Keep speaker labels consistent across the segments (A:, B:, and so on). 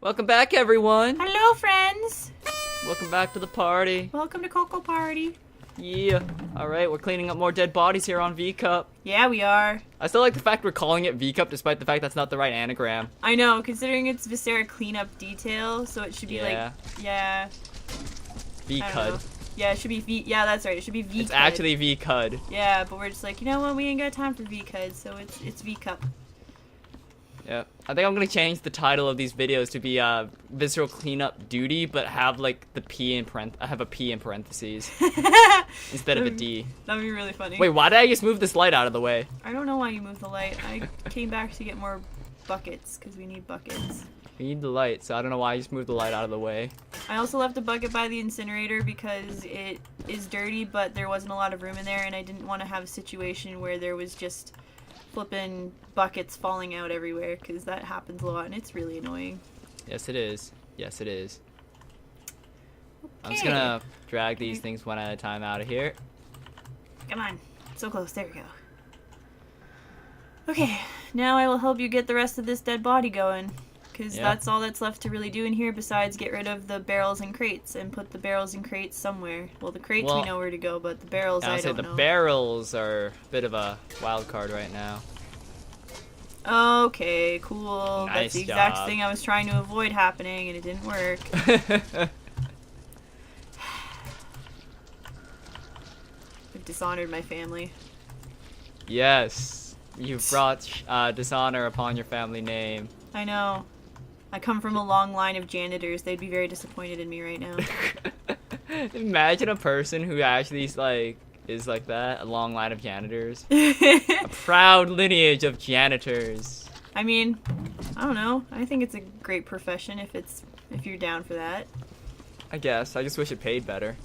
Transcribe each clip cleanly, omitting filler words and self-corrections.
A: Welcome back, everyone.
B: Hello, friends.
A: Welcome back to the party.
B: Welcome to KoKoParty.
A: Yeah. All right, we're cleaning up more dead bodies here on VCUD.
B: Yeah, we are.
A: I still like the fact we're calling it VCUD, despite the fact that's not the right anagram.
B: I know, considering it's Viscera cleanup detail, so it should be like, yeah.
A: VCUD.
B: Yeah, it should be V. Yeah, that's right. It should be VCUD.
A: It's actually VCUD.
B: Yeah, but we're just like, you know what? We ain't got time for VCUD, so it's VCUD.
A: Yeah. I think I'm gonna change the title of these videos to be visceral cleanup duty, but have like the P in parentheses instead of a D.
B: That'd be really funny.
A: Wait, why did I just move this light out of the way?
B: I don't know why you moved the light. I came back to get more buckets because we need buckets.
A: We need the light, so I don't know why I just moved the light out of the way.
B: I also left a bucket by the incinerator because it is dirty, but there wasn't a lot of room in there, and I didn't want to have a situation where there was just flipping buckets falling out everywhere, because that happens a lot, and it's really annoying.
A: Yes, it is. Yes, it is.
B: Okay.
A: I'm just gonna drag these things one at a time out of here.
B: Come on. So close. There we go. Okay, now I will help you get the rest of this dead body going. Because that's all that's left to really do in here besides get rid of the barrels and crates and put the barrels and crates somewhere. Well, the crates we know where to go, but the barrels I don't know.
A: The barrels are a bit of a wild card right now.
B: Okay, cool.
A: Nice
B: That's the exact thing I was trying to avoid happening, and it didn't work. I've dishonored my family.
A: Yes, you've brought dishonor upon your family name.
B: I know. I come from a long line of janitors. They'd be very disappointed in me right now.
A: Imagine a person who actually is like that, a long line of janitors. A proud lineage of janitors.
B: I mean, I don't know. I think it's a great profession if you're down for that.
A: I guess. I just wish it paid better.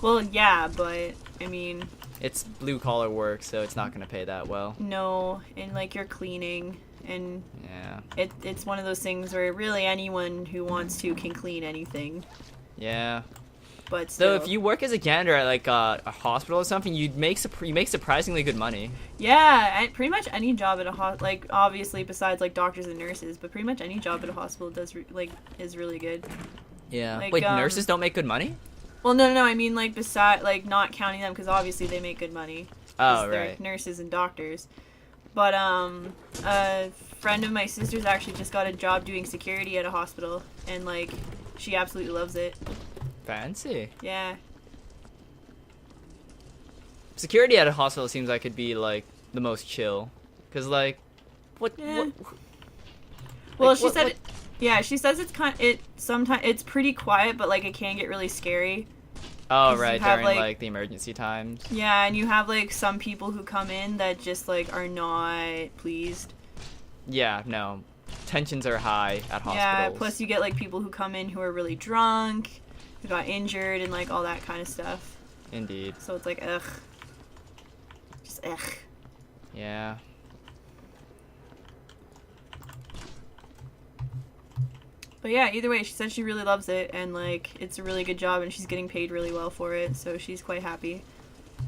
B: Well, yeah, but I mean,
A: it's blue collar work, so it's not going to pay that well.
B: No, and like you're cleaning. And
A: yeah,
B: it's one of those things where really anyone who wants to can clean anything.
A: Yeah.
B: But still.
A: So if you work as a janitor at like a hospital or something, you make surprisingly good money.
B: Yeah, pretty much any job at a like obviously besides like doctors and nurses, but pretty much any job at a hospital is really good.
A: Yeah.
B: Like,
A: wait, nurses don't make good money?
B: Well, no. I mean like not counting them because obviously they make good money.
A: Oh, right.
B: They're nurses and doctors. But a friend of my sister's actually just got a job doing security at a hospital, and like she absolutely loves it. Fancy. Yeah.
A: Security at a hospital seems like it'd be like the most chill, cause like, what?
B: Yeah.
A: What
B: well, she said, yeah, she says sometimes it's pretty quiet, but like it can get really scary.
A: Oh, right, during like the emergency times.
B: Yeah, and you have like some people who come in that just like are not pleased.
A: Yeah, no. Tensions are high at hospitals.
B: Yeah, plus you get like people who come in who are really drunk, who got injured and like all that kind of stuff.
A: Indeed.
B: So it's like ugh. Just ugh.
A: Yeah.
B: But yeah, either way, she said she really loves it, and like it's a really good job, and she's getting paid really well for it, so she's quite happy.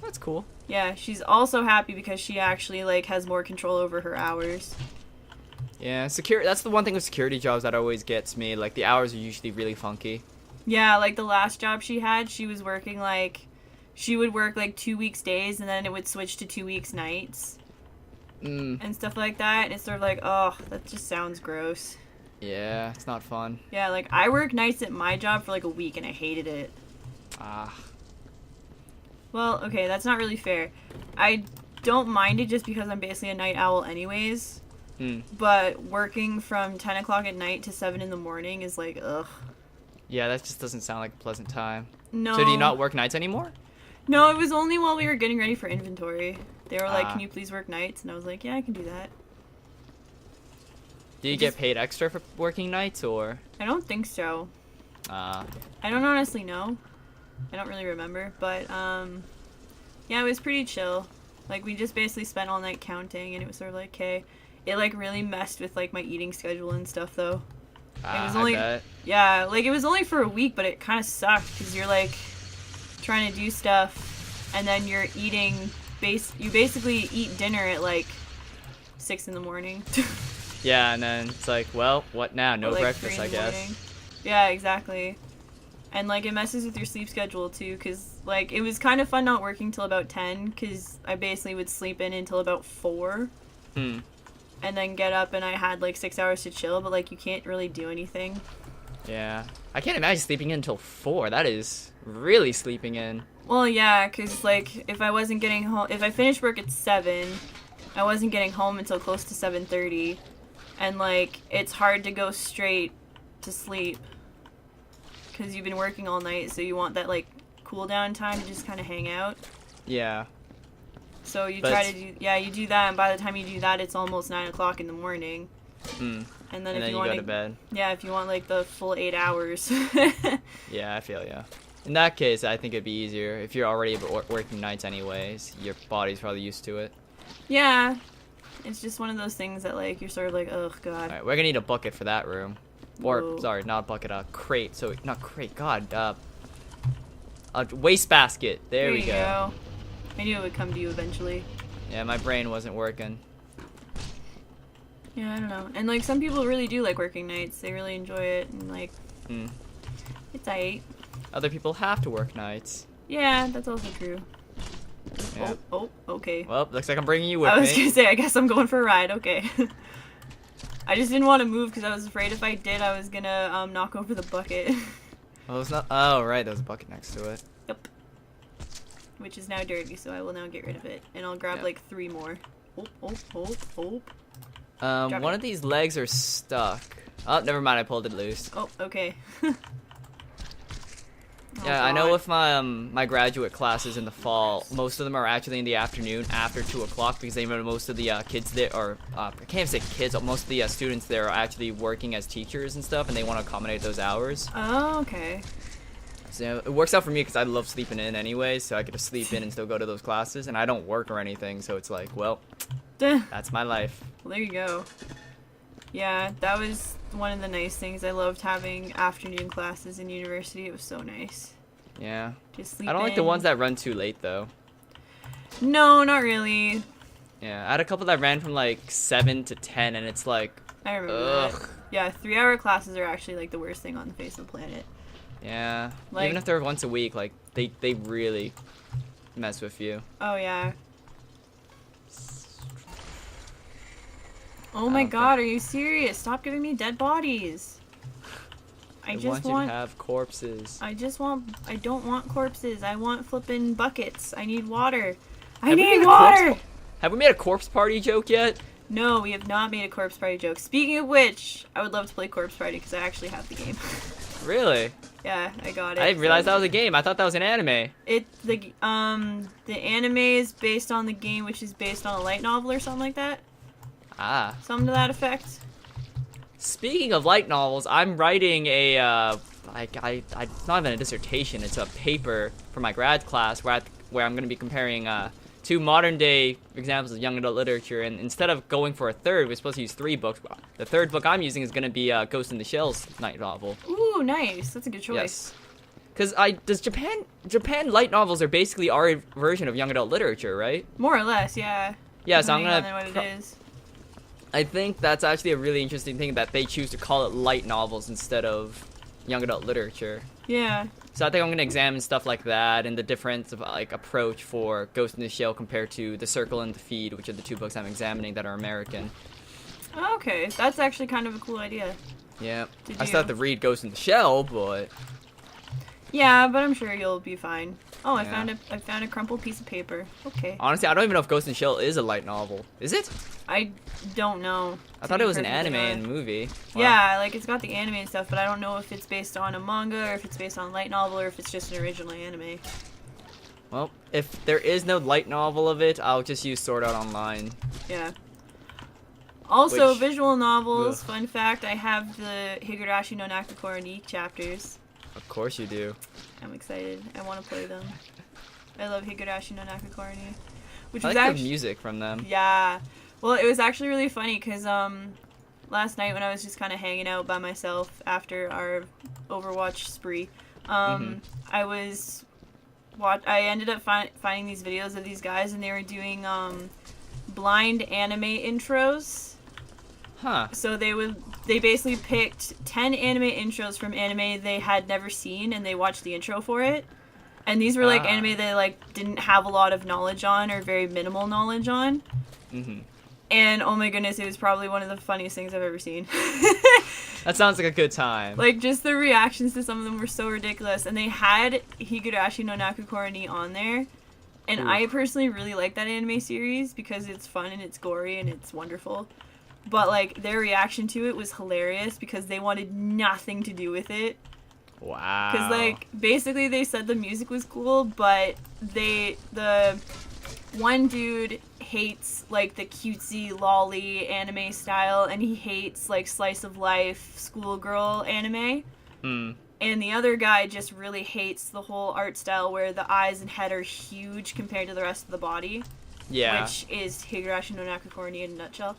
A: That's cool.
B: Yeah, she's also happy because she actually like has more control over her hours.
A: Yeah, that's the one thing with security jobs that always gets me. Like the hours are usually really funky.
B: Yeah, like the last job she had, she was working like she would work like 2 weeks days, and then it would switch to 2 weeks nights. And stuff like that, and it's sort of like, oh, that just sounds gross.
A: Yeah, it's not fun.
B: Yeah, like, I worked nights at my job for, like, a week, and I hated it.
A: Ah.
B: Well, okay, that's not really fair. I don't mind it just because I'm basically a night owl anyways. But working from 10 o'clock at night to 7 in the morning is, like, ugh.
A: Yeah, that just doesn't sound like a pleasant time.
B: No.
A: So do you not work nights anymore?
B: No, it was only while we were getting ready for inventory. They were like, can you please work nights? And I was like, yeah, I can do that.
A: Do you get paid extra for working nights, or?
B: I don't think so. I don't honestly know. I don't really remember, but yeah, it was pretty chill. Like we just basically spent all night counting, and it was sort of like, okay. It like really messed with like my eating schedule and stuff, though. It was only,
A: I bet.
B: Yeah, like it was only for a week, but it kind of sucked because you're like trying to do stuff, and then you're eating. You basically eat dinner at like 6 in the morning.
A: Yeah, and then it's like, well, what now? No
B: like,
A: breakfast,
B: 3
A: I
B: in the
A: guess.
B: morning. Yeah, exactly. And, like, it messes with your sleep schedule, too, because, like, it was kind of fun not working till about 10, because I basically would sleep in until about 4.
A: Hmm.
B: And then get up, and I had, like, 6 hours to chill, but, like, you can't really do anything.
A: Yeah. I can't imagine sleeping in until 4. That is really sleeping in.
B: Well, yeah, because, like, if I wasn't getting home... If I finished work at 7, I wasn't getting home until close to 7:30. And, like, it's hard to go straight to sleep. Because you've been working all night, so you want that, like, cool down time to just kind of hang out.
A: Yeah.
B: So you try to do... Yeah, you do that, and by the time you do that, it's almost 9 o'clock in the morning.
A: Hmm.
B: And then
A: And
B: if
A: then
B: you
A: you
B: want
A: go to bed.
B: Yeah, if you want, like, the full 8 hours.
A: Yeah, I feel ya. In that case, I think it'd be easier. If you're already working nights anyways, your body's probably used to it.
B: Yeah. It's just one of those things that, like, you're sort of like, ugh, God.
A: Alright, we're gonna need a bucket for that room. Or,
B: Whoa.
A: sorry, not a bucket, a crate. So, not crate, God. A wastebasket. There we
B: you
A: go.
B: I knew it would come to you eventually.
A: Yeah, my brain wasn't working.
B: Yeah, I don't know. And, like, some people really do like working nights. They really enjoy it, and, like, it's aight.
A: Other people have to work nights.
B: Yeah, that's also true.
A: Yeah.
B: Oh, okay.
A: Well, looks like I'm bringing you with
B: I was
A: me.
B: gonna say, I guess I'm going for a ride. Okay. I just didn't want to move because I was afraid if I did, I was gonna knock over the bucket.
A: Oh, it's not. Oh, right. There's a bucket next to it.
B: Yep. Which is now dirty, so I will now get rid of it, and I'll grab like 3 more. Oh.
A: One of these legs are stuck. Oh, never mind. I pulled it loose.
B: Oh, okay.
A: Yeah, I know with my my graduate classes in the fall, most of them are actually in the afternoon after 2 o'clock because they know most of the kids there, or I can't say kids, but most of the students there are actually working as teachers and stuff, and they want to accommodate those hours.
B: Oh, okay.
A: So it works out for me because I love sleeping in anyway, so I get to sleep in and still go to those classes, and I don't work or anything, so it's like, well, that's my life.
B: Well, there you go. Yeah, that was one of the nice things. I loved having afternoon classes in university. It was so nice.
A: Yeah.
B: Just sleep
A: I don't like the ones that run too late, though.
B: No, not really.
A: Yeah, I had a couple that ran from like 7 to 10, and it's like,
B: I remember that. Yeah, 3-hour classes are actually like the worst thing on the face of the planet.
A: yeah.
B: Like,
A: even if they're once a week, like they really mess with you.
B: Oh yeah. Oh my God, are you serious? Stop giving me dead bodies. I just
A: want you to have corpses.
B: I don't want corpses. I want flippin' buckets. I need water. I need water!
A: Have we made a corpse party joke yet?
B: No, we have not made a corpse party joke. Speaking of which, I would love to play corpse party because I actually have the game.
A: Really?
B: Yeah, I got it.
A: I didn't realize that was a game. I thought that was an anime.
B: The anime is based on the game, which is based on a light novel or something like that.
A: Ah.
B: Something to that effect.
A: Speaking of light novels, I'm writing a it's not even a dissertation. It's a paper for my grad class where I'm going to be comparing 2 modern day examples of young adult literature, and instead of going for a third, we're supposed to use 3 books. The third book I'm using is going to be Ghost in the Shell's light novel.
B: Ooh, nice. That's a good choice.
A: Yes. Because Japan light novels are basically our version of young adult literature, right?
B: More or less, yeah.
A: Yeah, so I'm
B: Depending
A: gonna.
B: on what it is.
A: I think that's actually a really interesting thing that they choose to call it light novels instead of young adult literature.
B: Yeah.
A: So I think I'm gonna examine stuff like that and the difference of like approach for Ghost in the Shell compared to The Circle and The Feed, which are the 2 books I'm examining that are American.
B: Okay, that's actually kind of a cool idea.
A: Yeah. I still have to read Ghost in the Shell, but
B: yeah, but I'm sure you'll be fine. Oh, I found a crumpled piece of paper. Okay.
A: honestly, I don't even know if Ghost in the Shell is a light novel. Is it?
B: I don't know.
A: I thought it was an anime and movie. Wow.
B: Yeah, like it's got the anime and stuff, but I don't know if it's based on a manga or if it's based on a light novel or if it's just an original anime.
A: Well, if there is no light novel of it, I'll just use Sword Art Online.
B: Yeah. Also,
A: Which-
B: visual novels.
A: Ugh.
B: Fun fact, I have the Higurashi no Nakakoro ni chapters.
A: Of course you do.
B: I'm excited. I want to play them. I love Higurashi no Nakakoro ni. Which
A: I
B: was
A: like
B: actually
A: the music from them.
B: Yeah. Well, it was actually really funny because last night when I was just kind of hanging out by myself after our Overwatch spree, I ended up finding these videos of these guys and they were doing blind anime intros.
A: Huh.
B: So they basically picked 10 anime intros from anime they had never seen, and they watched the intro for it. And these were like anime they like didn't have a lot of knowledge on, or very minimal knowledge on.
A: Mm-hmm.
B: And oh my goodness, it was probably one of the funniest things I've ever seen.
A: That sounds like a good time.
B: Like, just the reactions to some of them were so ridiculous. And they had Higurashi no Nakukoro ni on there. And I personally really like that anime series because it's fun and it's gory and it's wonderful. But, like, their reaction to it was hilarious because they wanted nothing to do with it.
A: Wow.
B: Because, like, basically they said the music was cool, but the one dude hates, like, the cutesy, lolly anime style, and he hates, like, slice of life schoolgirl anime.
A: Mm.
B: And the other guy just really hates the whole art style where the eyes and head are huge compared to the rest of the body.
A: Yeah.
B: Which is Higurashi no Nakukoro ni in a nutshell.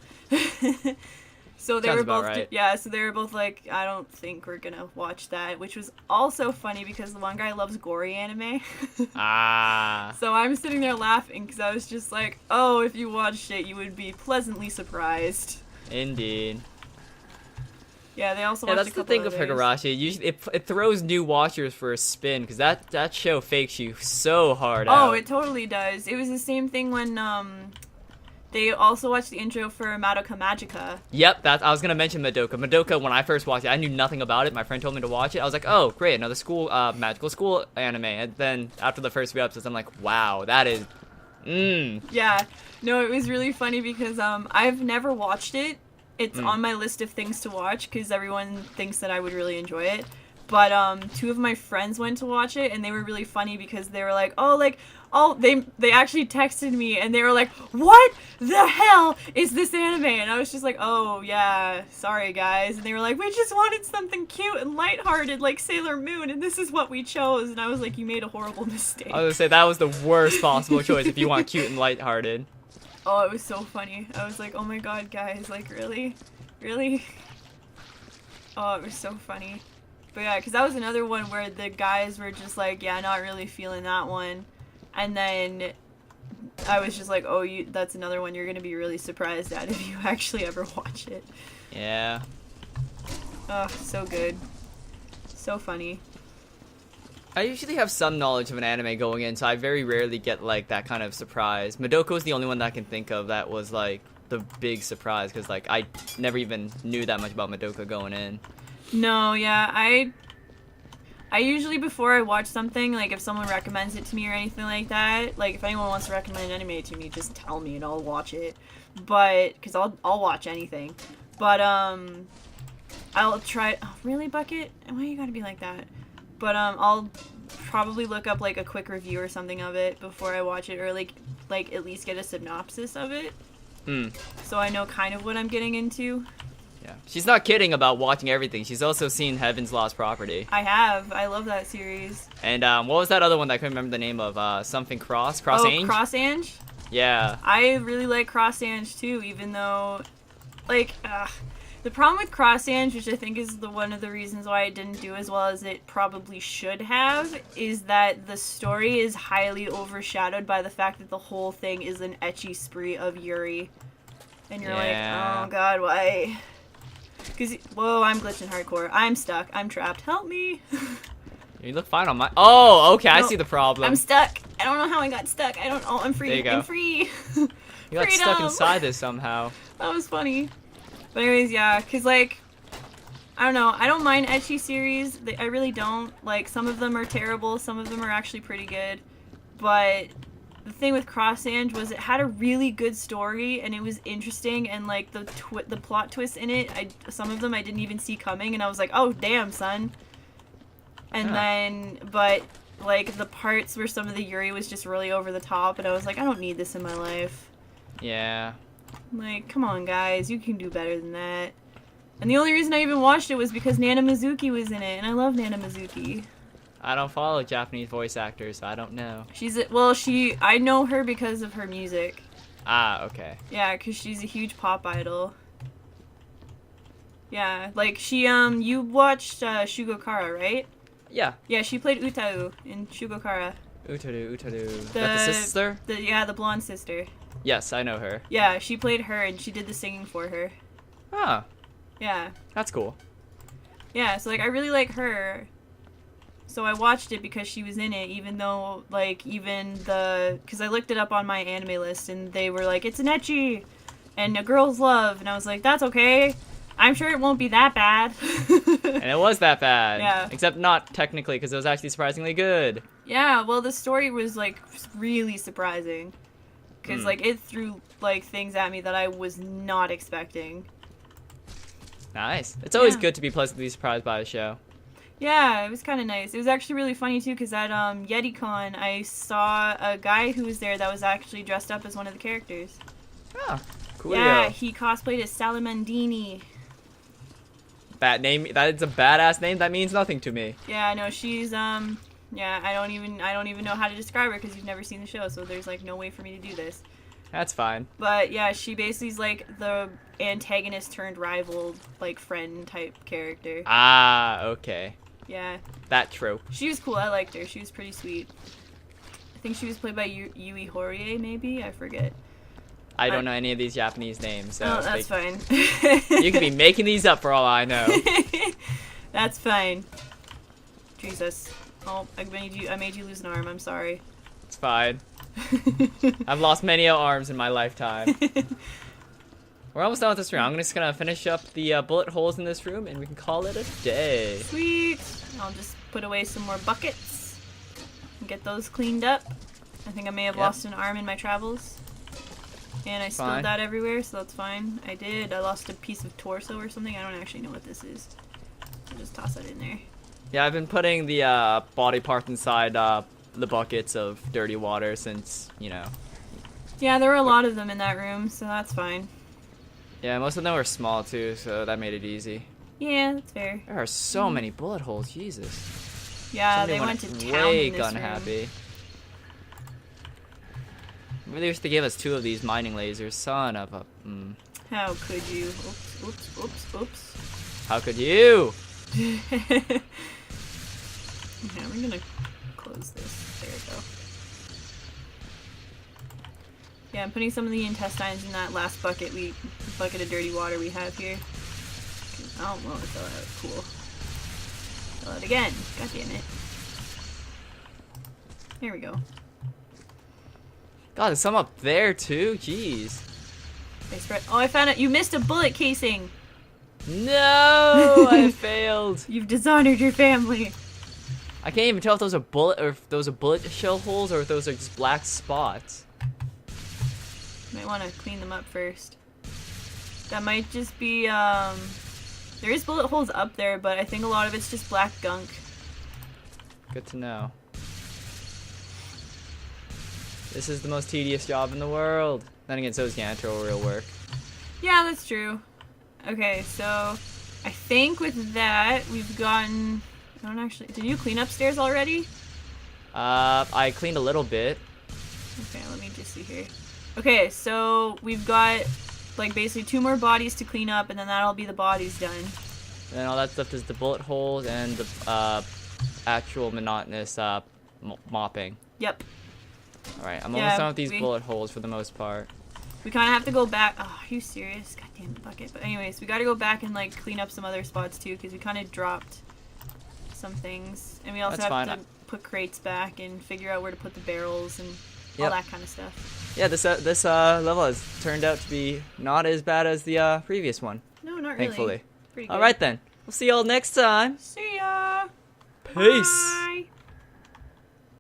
B: So they
A: Sounds
B: were
A: about
B: both
A: right.
B: so they were both like, I don't think we're gonna watch that, which was also funny because the one guy loves gory anime. So I'm sitting there laughing because I was just like, oh, if you watched it, you would be pleasantly surprised.
A: Indeed.
B: Yeah, they also watched
A: that's
B: a couple
A: the thing
B: others.
A: of Higurashi. Usually, it throws new watchers for a spin because that show fakes you so hard out.
B: Oh, it totally does. It was the same thing when they also watched the intro for Madoka Magica.
A: Yep, I was gonna mention Madoka. Madoka, when I first watched it, I knew nothing about it. My friend told me to watch it. I was like, oh, great, another magical school anime. And then after the first few episodes, I'm like, wow, that is,
B: Yeah, no, it was really funny because I've never watched it. It's on my list of things to watch because everyone thinks that I would really enjoy it. But two of my friends went to watch it, and they were really funny because they were like, they actually texted me, and they were like, what the hell is this anime? And I was just like, oh, yeah, sorry, guys. And they were like, we just wanted something cute and lighthearted like Sailor Moon, and this is what we chose. And I was like, you made a horrible mistake.
A: I was gonna say, that was the worst possible choice if you want cute and lighthearted.
B: Oh, it was so funny. I was like, oh my god, guys, like, really? Really? Oh, it was so funny. But yeah, because that was another one where the guys were just like, yeah, not really feeling that one. And then I was just like, oh, that's another one you're going to be really surprised at if you actually ever watch it.
A: Yeah.
B: Oh, so good. So funny.
A: I usually have some knowledge of an anime going in, so I very rarely get, like, that kind of surprise. Madoka was the only one that I can think of that was, like, the big surprise, because, like, I never even knew that much about Madoka going in.
B: No, yeah, I usually, before I watch something, like, if someone recommends it to me or anything like that, like, if anyone wants to recommend an anime to me, just tell me and I'll watch it. But, because I'll watch anything. But, I'll try, oh, really, Bucket? Why you gotta be like that? But, I'll probably look up, like, a quick review or something of it before I watch it, or, like at least get a synopsis of it. So I know kind of what I'm getting into.
A: Yeah. She's not kidding about watching everything. She's also seen Heaven's Lost Property.
B: I have. I love that series.
A: And what was that other one that I couldn't remember the name of? Something Cross? Cross-Ange?
B: Oh, Cross-Ange?
A: Yeah.
B: I really like Cross-Ange too, even though, like, the problem with Cross-Ange, which I think is one of the reasons why it didn't do as well as it probably should have, is that the story is highly overshadowed by the fact that the whole thing is an ecchi spree of Yuri. And you're like, oh god, why? Because, whoa, I'm glitching hardcore. I'm stuck. I'm trapped. Help me.
A: You look fine on my... Oh, okay,
B: No,
A: I see the problem.
B: I'm stuck. I don't know how I got stuck. I'm free.
A: There you go.
B: I'm free.
A: You got stuck
B: Freedom.
A: inside this somehow.
B: That was funny. But anyways, yeah, because, like, I don't know. I don't mind ecchi series. I really don't. Like, some of them are terrible. Some of them are actually pretty good. But the thing with Cross-Ange was it had a really good story, and it was interesting, and, like, the plot twists in it, some of them I didn't even see coming, and I was like, oh, damn, son. And then, but, like, the parts where some of the Yuri was just really over the top, and I was like, I don't need this in my life.
A: Yeah.
B: Like, come on, guys, you can do better than that. And the only reason I even watched it was because Nana Mizuki was in it, and I love Nana Mizuki.
A: I don't follow Japanese voice actors, so I don't know.
B: I know her because of her music.
A: Ah, okay.
B: Yeah, because she's a huge pop idol. Yeah, like, you watched Shugokara, right?
A: Yeah.
B: Yeah, she played Utau in Shugokara.
A: Utaru. That the sister?
B: The blonde sister.
A: Yes, I know her.
B: Yeah, she played her, and she did the singing for her.
A: Oh.
B: Yeah.
A: That's cool.
B: Yeah, so, like, I really like her. So I watched it because she was in it, even though, like, because I looked it up on my anime list, and they were like, it's an ecchi, and a girl's love, and I was like, that's okay. I'm sure it won't be that bad.
A: And it was that bad.
B: Yeah.
A: Except not technically, because it was actually surprisingly good.
B: Yeah, well, the story was, like, really surprising. Because, like, it threw, like, things at me that I was not expecting.
A: Nice. It's always good to be pleasantly surprised by a show.
B: Yeah, it was kind of nice. It was actually really funny, too, because at YetiCon, I saw a guy who was there that was actually dressed up as one of the characters.
A: Oh, cool.
B: Yeah, he cosplayed as Salamandini.
A: That name, that is a badass name. That means nothing to me.
B: Yeah, I know. She's, yeah, I don't even know how to describe her because you've never seen the show, so there's, like, no way for me to do this.
A: That's fine.
B: But, yeah, she basically is, like, the antagonist turned rival, like, friend type character.
A: Ah, okay.
B: Yeah.
A: That trope.
B: She was cool. I liked her. She was pretty sweet. I think she was played by Yui Horie, maybe? I forget.
A: I don't know any of these Japanese names, so...
B: Oh, that's fine.
A: You could be making these up for all I know.
B: That's fine. Jesus. Oh, I made you lose an arm. I'm sorry.
A: It's fine. I've lost many arms in my lifetime. We're almost done with this room. I'm just gonna finish up the bullet holes in this room, and we can call it a day.
B: Sweet. I'll just put away some more buckets and get those cleaned up. I think I may have lost an arm in my travels. And I spilled that everywhere, so that's fine. I did. I lost a piece of torso or something. I don't actually know what this is. I'll just toss that in there.
A: Yeah, I've been putting the body parts inside the buckets of dirty water since, you know.
B: Yeah, there were a lot of them in that room, so that's fine.
A: Yeah, most of them were small too, so that made it easy.
B: Yeah, that's fair.
A: There are so many bullet holes, Jesus.
B: Yeah,
A: Somebody
B: they went to town
A: way
B: in this
A: gun
B: room.
A: happy. Maybe they used to give us 2 of these mining lasers. Son of a...
B: How could you? Oops, oops, oops, oops.
A: How could you?
B: Okay, I'm gonna close this. There we go. Yeah, I'm putting some of the intestines in that last bucket of dirty water we have here. Oh, well, it fell out. Cool. Fell out again. God damn it. Here we go.
A: God, there's some up there too? Jeez.
B: They spread. Oh, I found it. You missed a bullet casing.
A: No! I failed.
B: You've dishonored your family.
A: I can't even tell if those are bullet shell holes or if those are just black spots.
B: Might want to clean them up first. That might just be, there is bullet holes up there, but I think a lot of it's just black gunk.
A: Good to know. This is the most tedious job in the world. Then again, so is Yantro real work.
B: Yeah, that's true. Okay, so I think with that, we've gotten... I don't actually... Did you clean upstairs already?
A: I cleaned a little bit.
B: Okay, let me just see here. Okay, so we've got, like, basically 2 more bodies to clean up, and then that'll be the bodies done.
A: And then all that stuff is the bullet holes and the actual monotonous mopping.
B: Yep.
A: Alright, I'm almost done with these bullet holes for the most part.
B: We kind of have to go back. Oh, are you serious? God damn the bucket. But anyways, we got to go back and, like, clean up some other spots, too, because we kind of dropped some things. And we also have to put crates back and figure out where to put the barrels and all that kind of stuff.
A: Yeah, this level has turned out to be not as bad as the previous one.
B: No, not really.
A: Thankfully.
B: Pretty good.
A: Alright then. We'll see y'all next time.
B: See ya!
A: Peace!
B: Bye.